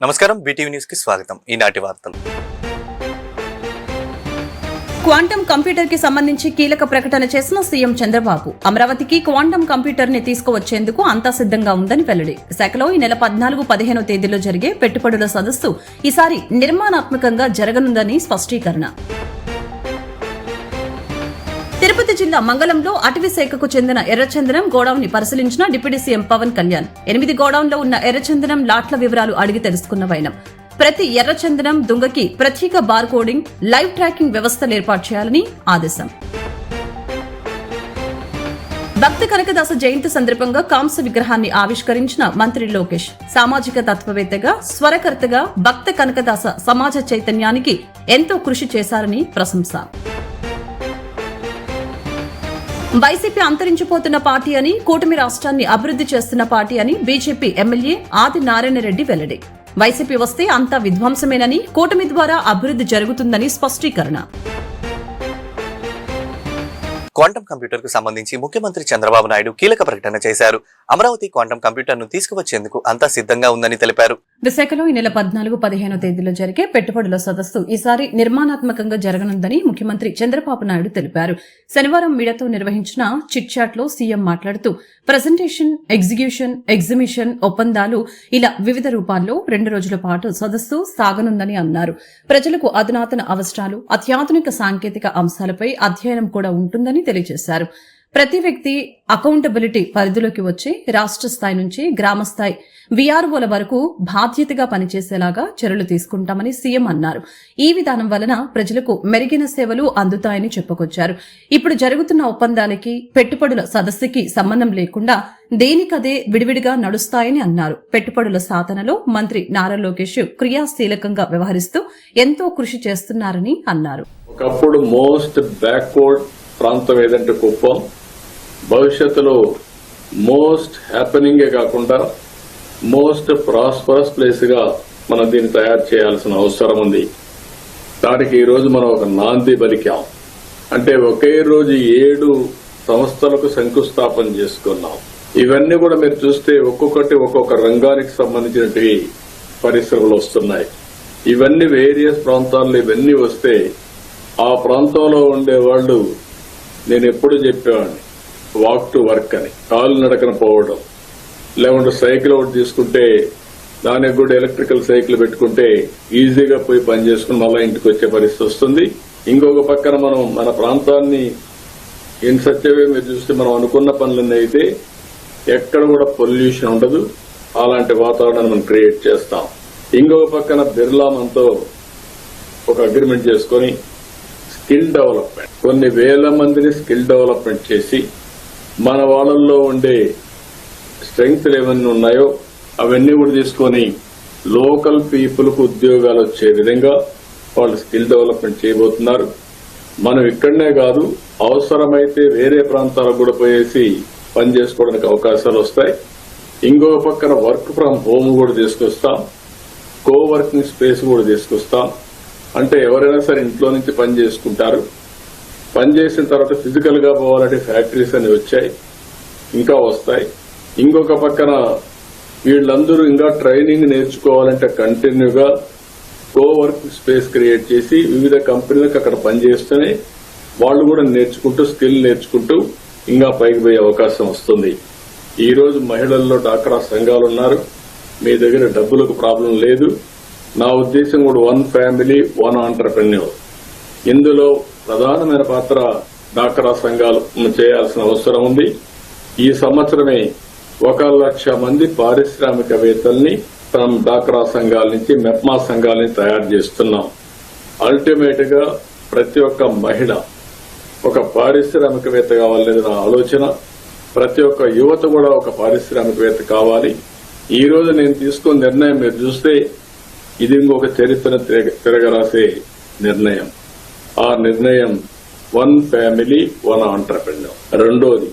నమస్కారం, BTV news కి స్వాగతం. ఈనాటి వార్తలు. క్వాంటమ్ కంప్యూటర్ కి సంబంధించి కీలక ప్రకటన చేసిన సీఎం చంద్రబాబు అమరావతికి క్వాంటమ్ కంప్యూటర్ ని తీసుకువచ్చేందుకు అంతా సిద్ధంగా ఉందని వెల్లడి. శాఖలో ఈ నెల 14-15 తేదీల్లో జరిగే పెట్టుబడుల సదస్సు ఈసారి నిర్మాణాత్మకంగా జరగనుందని స్పష్టీకరణ. తిరుపతి జిల్లా మంగళంలో అటవీ శాఖకు చెందిన ఎర్రచందనం గోడౌన్ ని పరిశీలించిన డిప్యూటీ సీఎం పవన్ కళ్యాణ్ 8 గోడౌన్లో ఉన్న ఎర్రచందనం లాట్ల వివరాలు అడిగి తెలుసుకున్న వైనం. ప్రతి ఎర్రచందనం దుంగకి ప్రత్యేక బార్ కోడింగ్, లైవ్ ట్రాకింగ్ వ్యవస్థలు ఏర్పాటు చేయాలని ఆదేశం. భక్త కనకదాస జయంతి సందర్భంగా కాంస్య విగ్రహాన్ని ఆవిష్కరించిన మంత్రి లోకేష్. సామాజిక తత్వవేత్తగా, స్వరకర్తగా భక్త కనకదాస సమాజ చైతన్యానికి ఎంతో కృషి చేశారని ప్రశంస. వైసీపీ అంతరించిపోతున్న పార్టీ అని, కూటమి రాష్ట్రాన్ని అభివృద్ది చేస్తున్న పార్టీ అని బీజేపీ ఎమ్మెల్యే ఆది నారాయణ రెడ్డి వెల్లడి. వైసీపీ వస్తే అంతా విధ్వంసమేనని, కూటమి ద్వారా అభివృద్ది జరుగుతుందని స్పష్టీకరణ. క్వాంటమ్ కంప్యూటర్ కు సంబంధించి ముఖ్యమంత్రి చంద్రబాబు నాయుడు కీలక ప్రకటన చేశారు. అమరావతి క్వాంటమ్ కంప్యూటర్ ను తీసుకువచ్చేందుకు అంతా సిద్ధంగా ఉందని తెలిపారు. విశాఖలో ఈ నెల 14-15 తేదీలో జరిగే పెట్టుబడుల సదస్సు ఈసారి నిర్మాణాత్మకంగా జరగనుందని ముఖ్యమంత్రి చంద్రబాబు నాయుడు తెలిపారు. శనివారం మీడియాతో నిర్వహించిన చిట్ చాట్ లో సీఎం మాట్లాడుతూ ప్రెజెంటేషన్, ఎగ్జిక్యూషన్, ఎగ్జిబిషన్, ఒప్పందాలు ఇలా వివిధ రూపాల్లో 2 రోజుల పాటు సదస్సు సాగనుందని అన్నారు. ప్రజలకు అధునాతన అవసరాలు, అత్యాధునిక సాంకేతిక అంశాలపై అధ్యయనం కూడా ఉంటుందని తెలియజేశారు. ప్రతి వ్యక్తి అకౌంటబిలిటీ పరిధిలోకి వచ్చి రాష్ట్ర స్థాయి నుంచి గ్రామ స్థాయి వీఆర్ఓల వరకు బాధ్యతగా పనిచేసేలాగా చర్యలు తీసుకుంటామని సీఎం అన్నారు. ఈ విధానం వలన ప్రజలకు మెరుగైన సేవలు అందుతాయని చెప్పుకొచ్చారు. ఇప్పుడు జరుగుతున్న ఒప్పందాలకి, పెట్టుబడుల సదస్సుకి సంబంధం లేకుండా దేనికదే విడివిడిగా నడుస్తాయని అన్నారు. పెట్టుబడుల సాధనలో మంత్రి నారా లోకేష్ క్రియాశీలకంగా వ్యవహరిస్తూ ఎంతో కృషి చేస్తున్నారని అన్నారు. ఒకప్పుడు మోస్ట్ బ్యాక్వర్డ్ ప్రాంతం ఏదంటే కుప్పం, భవిష్యత్తులో మోస్ట్ హ్యాపెనింగే కాకుండా మోస్ట్ ప్రాస్పరస్ ప్లేస్ గా మనం దీన్ని తయారు చేయాల్సిన అవసరం ఉంది. దానికి ఈ రోజు మనం ఒక నాంది పలికాం. అంటే ఒకే రోజు 7 సంస్థలకు శంకుస్థాపన చేసుకున్నాం. ఇవన్నీ కూడా మీరు చూస్తే ఒక్కొక్కటి ఒక్కొక్క రంగానికి సంబంధించినటువంటి పరిశ్రమలు వస్తున్నాయి. ఇవన్నీ వేరియస్ ప్రాంతాల్లో ఇవన్నీ వస్తే ఆ ప్రాంతంలో ఉండే వాళ్ళు, నేను ఎప్పుడు చెప్పేవాడిని, వాక్ టు వర్క్ అని, కాలు నడకన పోవడం. లేకుంటే సైకిల్ ఒకటి తీసుకుంటే దానికి కూడా ఎలక్ట్రికల్ సైకిల్ పెట్టుకుంటే ఈజీగా పోయి పని చేసుకుని మళ్ళా ఇంటికి వచ్చే పరిస్థితి వస్తుంది. ఇంకొక పక్కన మనం మన ప్రాంతాన్ని ఇన్ సత్యవే మీరు చూస్తే మనం అనుకున్న పనులన్నీ అయితే ఎక్కడ కూడా పొల్యూషన్ ఉండదు. అలాంటి వాతావరణాన్ని మనం క్రియేట్ చేస్తాం. ఇంకొక పక్కన బిర్లా మనతో ఒక అగ్రిమెంట్ చేసుకుని స్కిల్ డెవలప్మెంట్, కొన్ని వేల మందిని స్కిల్ డెవలప్మెంట్ చేసి మన వాళ్ళల్లో ఉండే స్ట్రెంగ్త్ ఏమన్నీ ఉన్నాయో అవన్నీ కూడా తీసుకొని లోకల్ పీపుల్ కు ఉద్యోగాలు వచ్చే విధంగా వాళ్ళు స్కిల్ డెవలప్మెంట్ చేయబోతున్నారు. మనం ఇక్కడనే కాదు, అవసరమైతే వేరే ప్రాంతాలకు కూడా పోయేసి పని చేసుకోవడానికి అవకాశాలు వస్తాయి. ఇంకొక పక్కన వర్క్ ఫ్రం హోమ్ కూడా తీసుకొస్తాం, కో వర్కింగ్ స్పేస్ కూడా తీసుకొస్తాం. అంటే ఎవరైనా సరే ఇంట్లో నుంచి పని చేసుకుంటారు. పని చేసిన తర్వాత ఫిజికల్ గా పోవాలంటే ఫ్యాక్టరీస్ అని వచ్చాయి, ఇంకా వస్తాయి. ఇంకొక పక్కన వీళ్ళందరూ ఇంకా ట్రైనింగ్ నేర్చుకోవాలంటే కంటిన్యూగా కో వర్క్ స్పేస్ క్రియేట్ చేసి వివిధ కంపెనీలకు అక్కడ పనిచేస్తూనే వాళ్ళు కూడా నేర్చుకుంటూ, స్కిల్ నేర్చుకుంటూ ఇంకా పైకి పోయే అవకాశం వస్తుంది. ఈ రోజు మహిళల్లో డాక్రా సంఘాలు ఉన్నారు. మీ దగ్గర డబ్బులకు ప్రాబ్లం లేదు. నా ఉద్దేశం కూడా 1 ఫ్యామిలీ 1 ఆంటర్‌ప్రెన్యూర్. ఇందులో ప్రధానమైన పాత్ర డాక్రా సంఘాలు చేయాల్సిన అవసరం ఉంది. ఈ సంవత్సరమే 1,00,000 మంది పారిశ్రామికవేత్తల్ని డాక్రా సంఘాల నుంచి, మెప్మా సంఘాల నుంచి తయారు చేస్తున్నాం. అల్టిమేట్ గా ప్రతి ఒక్క మహిళ ఒక పారిశ్రామికవేత్త కావాలనేది నా ఆలోచన. ప్రతి ఒక్క యువత కూడా ఒక పారిశ్రామికవేత్త కావాలి. ఈ రోజు నేను తీసుకున్న నిర్ణయం మీరు చూస్తే ఇది ఇంకొక చరిత్ర తిరగరాసే నిర్ణయం. ఆ నిర్ణయం 1 ఫ్యామిలీ 1 ఆంటర్‌ప్రెన్యూర్. రెండోది,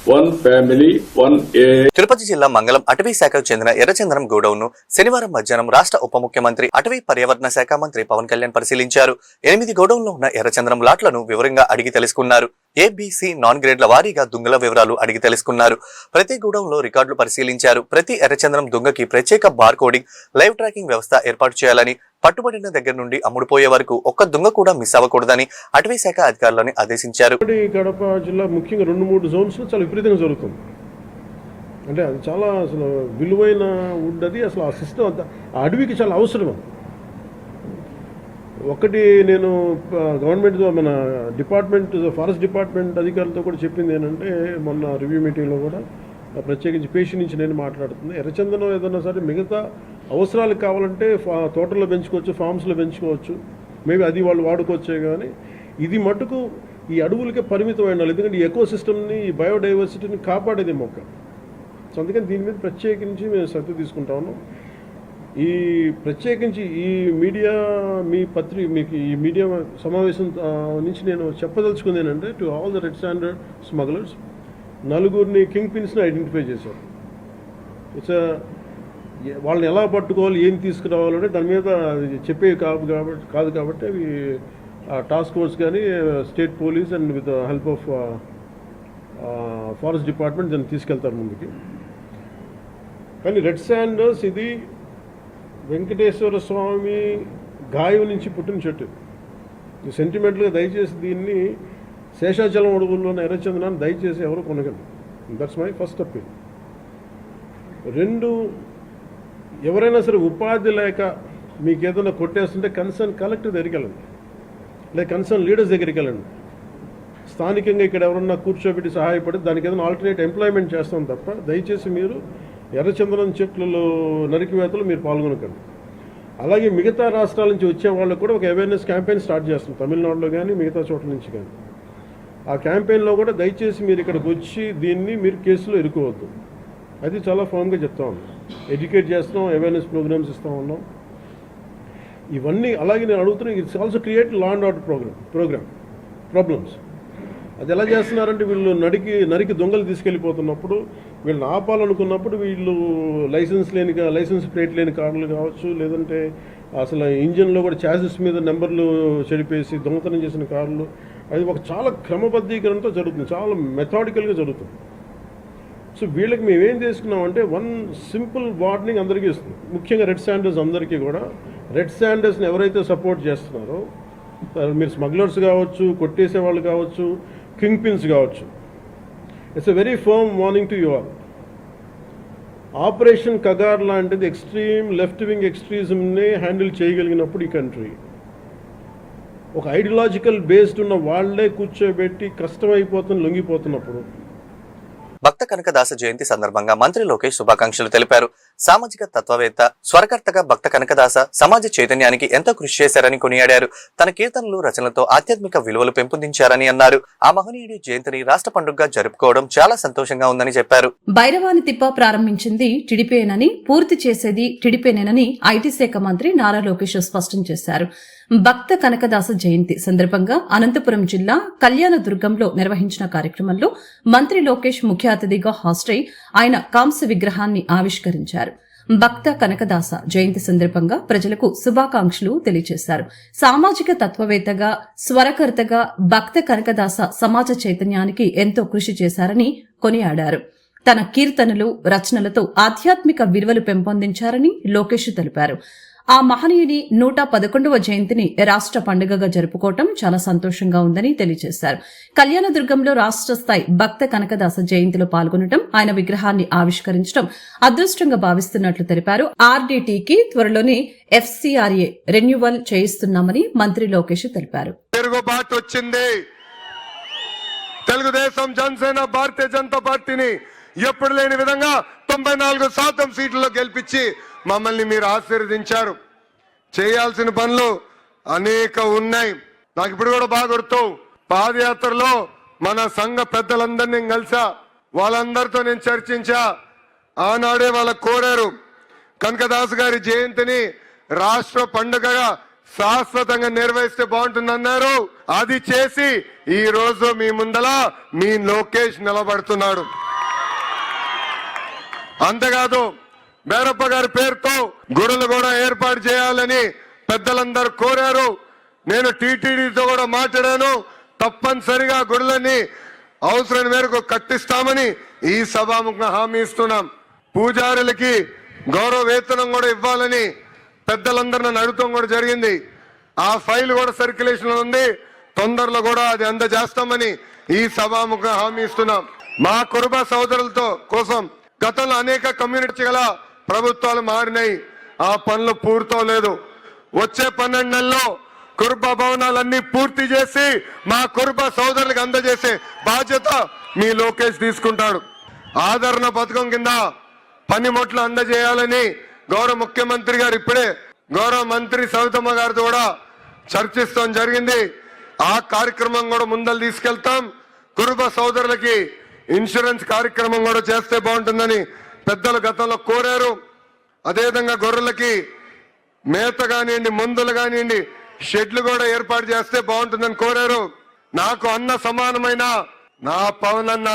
one family, one air. Tirupati జిల్లా మంగళం అటవీ శాఖకు చెందిన ఎర్రచందనం గోడౌన్ ను శనివారం మధ్యాహ్నం రాష్ట్ర ఉప ముఖ్యమంత్రి అటవీ పర్యావరణ శాఖ మంత్రి పవన్ కళ్యాణ్ పరిశీలించారు. 8 గోడౌన్లో ఉన్న ఎర్రచందనం లాట్లను వివరంగా అడిగి తెలుసుకున్నారు. ఏబిసి నాన్ గ్రేడ్ల వారీగా దుంగల వివరాలు అడిగి తెలుసుకున్నారు. ప్రతి గోడౌన్లో రికార్డులు పరిశీలించారు. ప్రతి ఎర్రచందనం దుంగకి ప్రత్యేక బార్ కోడింగ్, లైవ్ ట్రాకింగ్ వ్యవస్థ ఏర్పాటు చేయాలని, పట్టుబడిన దగ్గర నుండి అమ్ముడుపోయే వరకు ఒక్క దుంగ కూడా మిస్ అవ్వకూడదని అటవీ శాఖ అధికారులను ఆదేశించారు. కడప జిల్లా ముఖ్యంగా 2-3 జోన్స్ చాలా విపరీతంగా జరుగుతుంది. అంటే అది చాలా అసలు విలువైన వుడ్, అది అసలు ఆ సిస్టమ్ అంతా ఆ అడవికి చాలా అవసరం. ఒకటి నేను గవర్నమెంట్ మన డిపార్ట్మెంట్ ఫారెస్ట్ డిపార్ట్మెంట్ అధికారులతో కూడా చెప్పింది ఏంటంటే, మొన్న రివ్యూ మీటింగ్లో కూడా ప్రత్యేకించి పేషి నుంచి నేను మాట్లాడుతుంది, ఎర్రచందనం ఏదన్నా సరే మిగతా అవసరాలకు కావాలంటే తోటల్లో పెంచుకోవచ్చు, ఫామ్స్లో పెంచుకోవచ్చు, మేబీ అది వాళ్ళు వాడుకోవచ్చే. కానీ ఇది మటుకు ఈ అడవులకే పరిమితం అయిన, ఎందుకంటే ఈ ఎకో సిస్టమ్ని, ఈ బయోడైవర్సిటీని కాపాడేది మొక్క. సో అందుకని దీని మీద ప్రత్యేకించి మేము శ్రద్ధ తీసుకుంటా ఉన్నాం. ఈ ప్రత్యేకించి ఈ మీడియా మీకు ఈ మీడియా సమావేశం నుంచి నేను చెప్పదలుచుకుంది ఏంటంటే, to all the red standard smugglers, 4 king పిన్స్ని ఐడెంటిఫై చేశారు. ఇట్స్ వాళ్ళని ఎలా పట్టుకోవాలి, ఏం తీసుకురావాలంటే దాని మీద చెప్పే కాదు కాబట్టి అవి టాస్క్ ఫోర్స్ కానీ state police and with help of forest department దాన్ని తీసుకెళ్తారు ముందుకి. కానీ రెడ్ శాండర్స్ ఇది వెంకటేశ్వర స్వామి గాయం నుంచి పుట్టిన చెట్టు. సెంటిమెంట్గా దయచేసి దీన్ని శేషాచలం అడవుల్లోని ఎర్రచందనాన్ని దయచేసి ఎవరు కొనగలరు. That's my first appeal. 2, ఎవరైనా సరే ఉపాధి లేక మీకు ఏదైనా కొట్టేస్తుంటే కన్సర్న్ కలెక్టర్ దగ్గరికి వెళ్ళండి, లేక కన్సర్న్ లీడర్స్ దగ్గరికి వెళ్ళండి. స్థానికంగా ఇక్కడ ఎవరన్నా కూర్చోబెట్టి సహాయపడి దానికి ఏదైనా ఆల్టర్నేట్ ఎంప్లాయ్మెంట్ చేస్తాం తప్ప దయచేసి మీరు ఎర్రచందనం చెట్లలో నరికివేతలు మీరు పాల్గొనకండి. అలాగే మిగతా రాష్ట్రాల నుంచి వచ్చే వాళ్ళకు కూడా ఒక అవేర్నెస్ క్యాంపెయిన్ స్టార్ట్ చేస్తాం, తమిళనాడులో కానీ మిగతా చోట్ల నుంచి కానీ. ఆ క్యాంపెయిన్లో కూడా దయచేసి మీరు ఇక్కడికి వచ్చి దీన్ని మీరు కేసులో ఇరుకోవద్దు, అది చాలా ఫామ్గా చెప్తా ఉన్నాం. ఎడ్యుకేట్ చేస్తున్నాం, అవేర్నెస్ ప్రోగ్రామ్స్ ఇస్తూ ఉన్నాం. ఇవన్నీ అలాగే నేను అడుగుతున్నాను, it's also create law and order problems. అది ఎలా చేస్తున్నారంటే, వీళ్ళు నరికి దొంగలు తీసుకెళ్ళిపోతున్నప్పుడు వీళ్ళని ఆపాలనుకున్నప్పుడు వీళ్ళు లైసెన్స్ ప్లేట్ లేని కార్లు కావచ్చు, లేదంటే అసలు ఇంజిన్లో కూడా చాసిస్ మీద నెంబర్లు చెడిపేసి దొంగతనం చేసిన కార్లు, అది ఒక చాలా క్రమబద్ధీకరణతో జరుగుతుంది, చాలా మెథాడికల్గా జరుగుతుంది. సో వీళ్ళకి మేమేం చేసుకున్నామంటే, 1 సింపుల్ వార్నింగ్ అందరికీ ఇస్తుంది, ముఖ్యంగా రెడ్ శాండర్స్ అందరికీ కూడా. రెడ్ శాండర్స్ని ఎవరైతే సపోర్ట్ చేస్తున్నారో, మీరు స్మగ్లర్స్ కావచ్చు, కొట్టేసే వాళ్ళు కావచ్చు, కింగ్ పిన్స్ కావచ్చు, it's a very firm warning to you all. Operation Kagar లాంటిది ఎక్స్ట్రీమ్ లెఫ్ట్ వింగ్ ఎక్స్ట్రీజంని హ్యాండిల్ చేయగలిగినప్పుడు ఈ కంట్రీ, ఒక ఐడియాలజికల్ బేస్డ్ ఉన్న వాళ్లే కూర్చోబెట్టి కష్టమైపోతున్న లొంగిపోతున్నప్పుడు. భక్త కనకదాస జయంతి సందర్భంగా మంత్రి లోకేష్ శుభాకాంక్షలు తెలిపారు. సామాజిక తత్వవేత్త, స్వరకర్తగా భక్త కనకదాస సమాజ చైతన్యానికి ఎంతో కృషి చేశారని కొనియాడారు. తన కీర్తనలు, రచనలతో ఆధ్యాత్మిక విలువలు పెంపొందించారని అన్నారు. ఆ మహనీయుడి జయంతిని రాష్ట్ర పండుగగా జరుపుకోవడం చాలా సంతోషంగా ఉందని చెప్పారు. భైరవాని తిప్ప ప్రారంభించింది టిడిపేనని, పూర్తి చేసేది టిడిపేనేనని ఐటీ శాఖ మంత్రి నారా లోకేష్ స్పష్టం చేశారు. భక్త కనకదాస జయంతి సందర్భంగా అనంతపురం జిల్లా కళ్యాణదుర్గంలో నిర్వహించిన కార్యక్రమంలో మంత్రి లోకేష్ ముఖ్య అతిథిగా హాజరై ఆయన కాంస్య విగ్రహాన్ని ఆవిష్కరించారు. భక్త కనకదాస జయంతి సందర్భంగా ప్రజలకు శుభాకాంక్షలు తెలియజేశారు. సామాజిక తత్వవేత్తగా, స్వరకర్తగా భక్త కనకదాస సమాజ చైతన్యానికి ఎంతో కృషి చేశారని కొనియాడారు. తన కీర్తనలు, రచనలతో ఆధ్యాత్మిక విలువలు పెంపొందించారని లోకేష్ తెలిపారు. ఆ మహనీయుని 111వ జయంతిని రాష్ట్ర పండుగగా జరుపుకోవటం చాలా సంతోషంగా ఉందని తెలియజేశారు. కళ్యాణదుర్గంలో రాష్ట్ర స్థాయి భక్త కనకదాస జయంతిలో పాల్గొనడం, ఆయన విగ్రహాన్ని ఆవిష్కరించడం అదృష్టంగా భావిస్తున్నట్లు తెలిపారు. ఆర్డీటీకి త్వరలోనే FCRA రెన్యువల్ చేయిస్తున్నామని మంత్రి లోకేష్ తెలిపారు. తెలుగుదేశం, జనసేన, భారతీయ జనతా పార్టీని ఎప్పుడు లేని విధంగా 94% సీట్లలో గెలిపించి మమ్మల్ని మీరు ఆశీర్వదించారు. చేయాల్సిన పనులు అనేక ఉన్నాయి. నాకు ఇప్పుడు కూడా బాగా గుర్తు, పాదయాత్రలో మన సంఘ పెద్దలందరినీ కలిసా, వాళ్ళందరితో నేను చర్చించా. ఆనాడే వాళ్ళకు కోరారు, కనకదాస్ గారి జయంతిని రాష్ట్ర పండుగగా శాశ్వతంగా నిర్వహిస్తే బాగుంటుందన్నారు. అది చేసి ఈ రోజు మీ ముందల మీ లోకేష్ నిలబడుతున్నాడు. అంతేకాదు బేరప్ప గారి పేరుతో గుడులు కూడా ఏర్పాటు చేయాలని పెద్దలందరూ కోరారు. నేను టీటీడీతో కూడా మాట్లాడాను. తప్పనిసరిగా గుడులన్నీ అవసరం మేరకు కట్టిస్తామని ఈ సభాముఖంగా హామీ ఇస్తున్నాం. పూజారులకి గౌరవ వేతనం కూడా ఇవ్వాలని పెద్దలందరూ నన్ను అడుగుతాం కూడా జరిగింది. ఆ ఫైల్ కూడా సర్క్యులేషన్ లో ఉంది. తొందరలో కూడా అది అందజేస్తామని ఈ సభాముఖంగా హామీ ఇస్తున్నాం. మా కురుబ సోదరులతో కోసం గతంలో అనేక కమ్యూనిటీ గల ప్రభుత్వాలు మారినాయి. ఆ పనులు పూర్తవలేదు. వచ్చే 12 నెలల్లో కురుబ భవనాలన్నీ పూర్తి చేసి మా కురుబ సోదరులకు అందజేసే బాధ్యత మీ లోకేష్ తీసుకుంటాడు. ఆదరణ పథకం కింద పనిముట్లు అందజేయాలని గౌరవ ముఖ్యమంత్రి గారు ఇప్పుడే గౌరవ మంత్రి సవితమ్మ గారితో కూడా చర్చిస్తాం జరిగింది. ఆ కార్యక్రమం కూడా ముందలు తీసుకెళ్తాం. కురుబ సోదరులకి ఇన్సూరెన్స్ కార్యక్రమం కూడా చేస్తే బాగుంటుందని పెద్దలు గతంలో కోరారు. అదేవిధంగా గొర్రెలకి మేత కానివ్వండి, మందులు కానివ్వండి, షెడ్లు కూడా ఏర్పాటు చేస్తే బాగుంటుందని కోరారు. నాకు అన్న సమానమైన నా పవన్ అన్న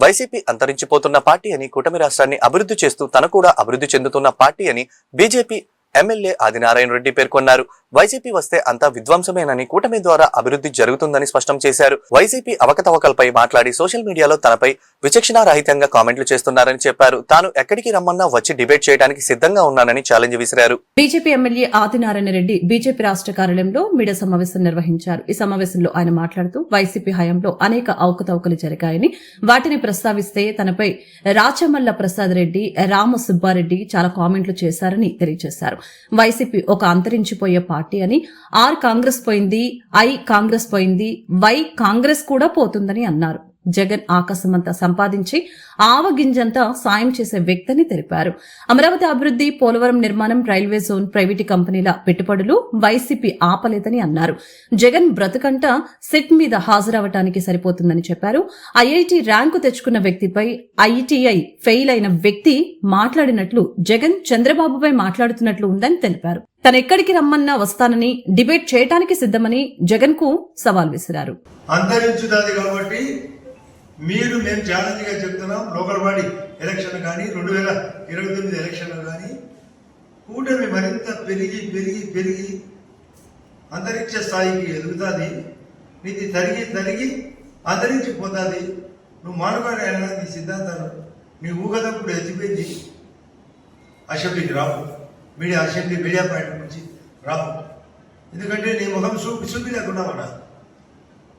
వైసీపీ అంతరించిపోతున్న పార్టీ అని, కూటమి రాష్ట్రాన్ని అభివృద్ధి చేస్తూ తన కూడా అభివృద్ధి చెందుతున్న పార్టీ అని బీజేపీ ఎమ్మెల్యే ఆదినారాయణ రెడ్డి పేర్కొన్నారు. వైసీపీ వస్తే అంతా విధ్వంసమేనని, కూటమి ద్వారా అభివృద్ధి జరుగుతుందని స్పష్టం చేశారు. వైసీపీ అవకతవకలపై మాట్లాడి సోషల్ మీడియాలో తనపై విచక్షణారహితంగా కామెంట్లు చేస్తున్నారని చెప్పారు. తాను ఎక్కడికి రమ్మన్నా వచ్చి డిబేట్ చేయడానికి సిద్ధంగా ఉన్నానని ఛాలెంజ్ విసిరారు. BJP MLA Adinarayana Reddy BJP రాష్ట్ర కార్యాలయంలో మీడియా సమావేశం నిర్వహించారు. ఈ సమావేశంలో ఆయన మాట్లాడుతూ వైసీపీ హయాంలో అనేక అవకతవకలు జరిగాయని, వాటిని ప్రస్తావిస్తే తనపై రాచమల్ల ప్రసాద్ రెడ్డి, రామ సుబ్బారెడ్డి చాలా కామెంట్లు చేశారని తెలియజేశారు. వైసీపీ ఒక అంతరించిపోయే పార్టీ అని, ఆర్ కాంగ్రెస్ పోయింది, ఐ కాంగ్రెస్ పోయింది, వై కాంగ్రెస్ కూడా పోతుందని అన్నారు. జగన్ ఆకాశమంతా సంపాదించి ఆవగింజంతా సాయం చేసే వ్యక్తిని తెలిపారు. అమరావతి అభివృద్ధి, పోలవరం నిర్మాణం, రైల్వే జోన్, ప్రైవేటు కంపెనీల పెట్టుబడులు వైసీపీ ఆపలేదని అన్నారు. జగన్ బ్రతుకంట సిట్ మీద హాజరవటానికి సరిపోతుందని చెప్పారు. ఐఐటి ర్యాంకు తెచ్చుకున్న వ్యక్తిపై ఐటీఐ ఫెయిల్ అయిన వ్యక్తి మాట్లాడినట్లు జగన్ చంద్రబాబుపై మాట్లాడుతున్నట్లు ఉందని తెలిపారు. తనెక్కడికి రమ్మన్నా వస్తానని, డిబేట్ చేయడానికి సిద్ధమని జగన్ కు సవాల్ విసిరారు. అంతరించుతుంది కాబట్టి మీరు మేము ఛాలెంజ్ గా చెప్తున్నాం. లోకల్ బాడీ ఎలక్షన్ కానీ 2029 ఎలక్షన్లు కానీ కూటమి మరింత పెరిగి పెరిగి పెరిగి అంతరిక్ష స్థాయికి ఎదుగుతుంది. నీది తరిగి అంతరించిపోతుంది. నువ్వు మానవాడైనా నీ సిద్ధాంతాలు నీ ఊగదప్పుడు ఎత్తిపోయింది. అసెంబ్లీకి రావు, మీడియా పాయింట్ నుంచి రావు. ఎందుకంటే నీ ముఖం చూపి లేకుండా వాడా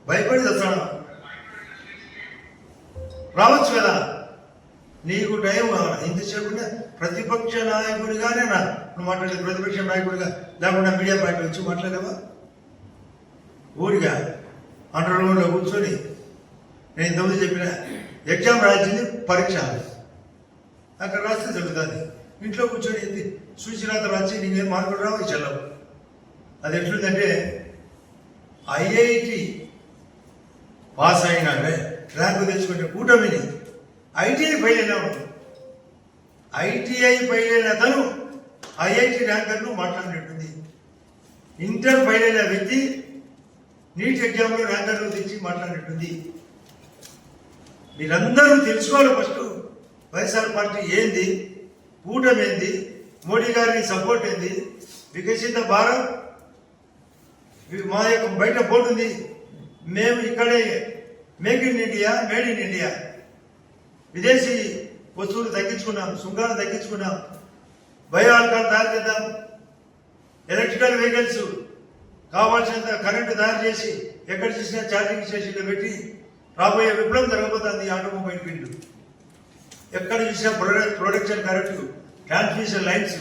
భయపడి వస్తాడు. రావచ్చు కదా, నీకు టైం కావాలి. ఇంతసేపు ప్రతిపక్ష నాయకుడిగానే నువ్వు మాట్లాడేది, ప్రతిపక్ష నాయకుడిగా లేకుండా మీడియా పాయింట్ వచ్చి మాట్లాడేవా? ఊరిగా అండర్ గ్రౌండ్లో కూర్చొని నేను ఇంతకుముందు చెప్పిన ఎగ్జామ్ రాసింది పరీక్ష అక్కడ రాస్తే జరుగుతుంది. ఇంట్లో కూర్చొని సూచనాత రాసి నీకేం మార్కులు రావు, చెల్లవు. అది ఎట్లుందంటే ఐఐటి పాస్ అయినా ర్యాంకు తెచ్చుకుంటే కూటమిని ఐటీఐ ఫెయిల్ అయినాడు. ఐటీఐ ఫెయిల్ అయిన అతను ఐఐటి ర్యాంకర్ను మాట్లాడినట్టుంది. ఇంటర్ ఫెయిల్ అయిన వ్యక్తి నీట్ ఎగ్జామ్లో ర్యాంకర్లు తెచ్చి మాట్లాడినట్టుంది. మీరందరూ తెలుసుకోవాలి. ఫస్ట్ వైఎస్ఆర్ పార్టీ ఏంది, కూటమి ఏంది, మోడీ గారి సపోర్ట్ ఏంది, వికసిత భారత్ మా యొక్క బయట బోర్డు ఉంది. మేము ఇక్కడే మేడ్ ఇన్ ఇండియా విదేశీ వస్తువులు తగ్గించుకున్నాం, సుంకాలు తగ్గించుకున్నాం, బయో ఆల్కహాల్ తయారు చేద్దాం, ఎలక్ట్రికల్ వెహికల్స్ కావాల్సినంత కరెంటు తయారు చేసి ఎక్కడ చూసినా ఛార్జింగ్ స్టేషన్లో పెట్టి రాబోయే విప్లవం జరగబోతుంది. ఆటోమొబైల్ ఫీల్డ్ ఎక్కడ చూసినా ప్రొడక్షన్ కరెంటు, ట్రాన్స్మిషన్ లైన్స్.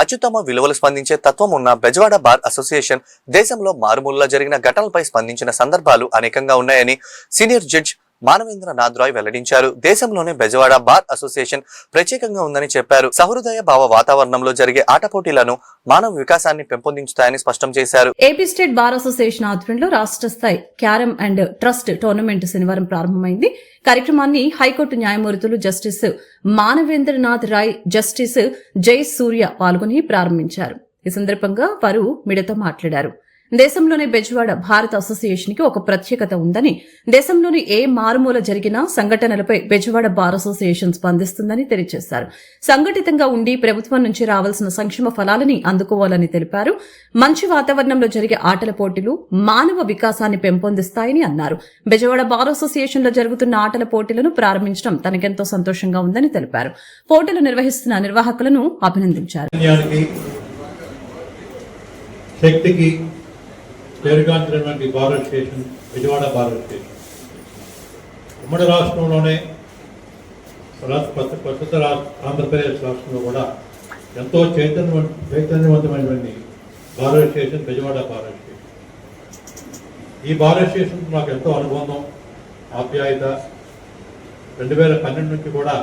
అత్యుత్తమ విలువలు స్పందించే తత్వం ఉన్న బెజవాడ బార్ అసోసియేషన్ దేశంలో మారుమూలలో జరిగిన ఘటనలపై స్పందించిన సందర్భాలు అనేకంగా ఉన్నాయని సీనియర్ జడ్జ్ మానవేంద్రనాథ్ రాయ్ వెల్లడించారు. దేశంలోనే బెజవాడ బార్ అసోసియేషన్ ప్రత్యేకంగా ఉందని చెప్పారు. సహృదయ భావ వాతావరణంలో జరిగే ఆట పోటీలను మానవ వికాసాన్ని పెంపొందించుతాయని స్పష్టం చేశారు. ఏపీ స్టేట్ బార్ అసోసియేషన్ ఆధ్వర్యంలో రాష్ట్ర స్థాయి క్యారమ్ అండ్ ట్రస్ట్ టోర్నమెంట్ శనివారం ప్రారంభమైంది. కార్యక్రమాన్ని హైకోర్టు న్యాయమూర్తులు జస్టిస్ మానవేంద్రనాథ్ రాయ్, జస్టిస్ జై సూర్య పాల్గొని ప్రారంభించారు. ఈ సందర్భంగా వారు మీడియాతో మాట్లాడారు. దేశంలోనే బెజవాడ భారత అసోసియేషన్ కి ఒక ప్రత్యేకత ఉందని, దేశంలోని ఏ మారుమూల జరిగిన సంఘటనలపై బెజవాడ బార్ అసోసియేషన్ స్పందిస్తుందని తెలియజేశారు. సంఘటితంగా ఉండి ప్రభుత్వం నుంచి రావాల్సిన సంక్షేమ ఫలాలని అందుకోవాలని తెలిపారు. మంచి వాతావరణంలో జరిగే ఆటల పోటీలు మానవ వికాసాన్ని పెంపొందిస్తాయని అన్నారు. బెజవాడ బార్ అసోసియేషన్ లో జరుగుతున్న ఆటల పోటీలను ప్రారంభించడం తనకెంతో సంతోషంగా ఉందని తెలిపారు. పోటీలు నిర్వహిస్తున్న నిర్వాహకులను అభినందించారు. శక్తికి పేరుగాంచినటువంటి bar association Vijayawada bar association ఉమ్మడి రాష్ట్రంలోనే ప్రస్తుత ఆంధ్రప్రదేశ్ రాష్ట్రంలో కూడా ఎంతో చైతన్యవంతమైనటువంటి bar association Vijayawada bar association. ఈ బార్ అసోసియేషన్ నాకు ఎంతో అనుబంధం, ఆప్యాయత 2012 నుంచి కూడా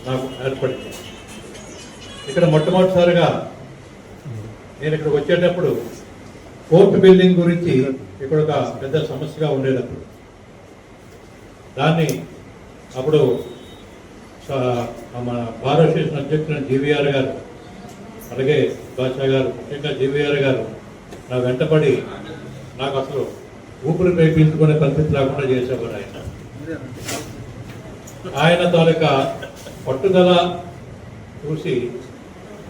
నాకు ఏర్పడింది. ఇక్కడ మొట్టమొదటిసారిగా నేను ఇక్కడికి వచ్చేటప్పుడు కోర్టు బిల్డింగ్ గురించి ఇక్కడ ఒక పెద్ద సమస్యగా ఉండేటప్పుడు దాన్ని అప్పుడు మన బార్ అసోసియేషన్ అధ్యక్షుడు జీవీఆర్ గారు, అలాగే బాషా గారు, ముఖ్యంగా జీవీఆర్ గారు నా వెంటపడి నాకు అసలు ఊపిరి పీల్చుకునే పరిస్థితి లేకుండా చేసేవారు. ఆయన తాలూకా పట్టుదల చూసి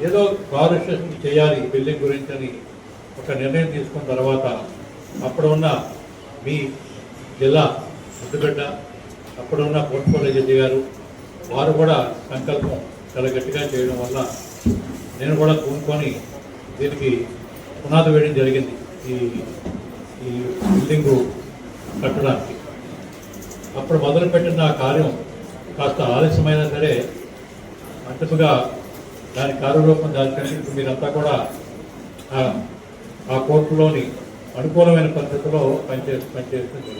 ఏదో బార్ అసోసియేషన్ చేయాలి బిల్డింగ్ గురించి అని ఒక నిర్ణయం తీసుకున్న తర్వాత అప్పుడు ఉన్న మీ జిల్లా ముద్దుగడ్డ, అప్పుడున్న పోర్ట్ఫోలియో జడ్జి గారు వారు కూడా సంకల్పం చాలా గట్టిగా చేయడం వల్ల నేను కూడా కూనుకొని దీనికి పునాది వేయడం జరిగింది. ఈ బిల్డింగు కట్టడానికి అప్పుడు మొదలుపెట్టిన ఆ కార్యం కాస్త ఆలస్యమైనా సరే అంతగా దాని కార్యరూపం దాల్చండి. ఇప్పుడు మీరంతా కూడా ఆ కోర్టులోని అనుకూలమైన పద్ధతిలో పనిచేయడం జరుగుతుంది.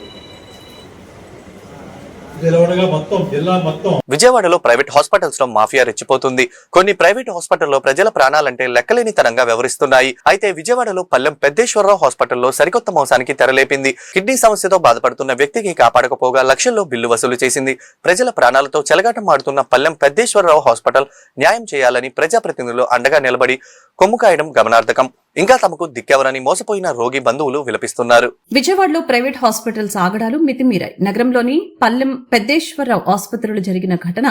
విజయవాడలో ప్రైవేట్ హాస్పిటల్స్ లో మాఫియా రెచ్చిపోతుంది. కొన్ని ప్రైవేట్ హాస్పిటల్లో ప్రజల ప్రాణాలంటే లెక్కలేని తరంగా వ్యవహరిస్తున్నాయి. అయితే విజయవాడలో పల్లెం పెద్దేశ్వరరావు హాస్పిటల్లో సరికొత్త మోసానికి తెరలేపింది. కిడ్నీ సమస్యతో బాధపడుతున్న వ్యక్తికి కాపాడకపోగా లక్షల్లో బిల్లు వసూలు చేసింది. ప్రజల ప్రాణాలతో చెలగాటం ఆడుతున్న పల్లెం పెద్దేశ్వరరావు హాస్పిటల్ న్యాయం చేయాలని ప్రజాప్రతినిధులు అండగా నిలబడి కొమ్ము కాయడం గమనార్థకం. ఇంకా తమకు దిక్కెవరని మోసపోయిన రోగి బంధువులు విలపిస్తున్నారు. విజయవాడలో ప్రైవేట్ హాస్పిటల్స్ ఆగడాలు మితిమీరాయి. నగరంలోని పల్లెం పెద్దేశ్వరరావు ఆసుపత్రిలో జరిగిన ఘటన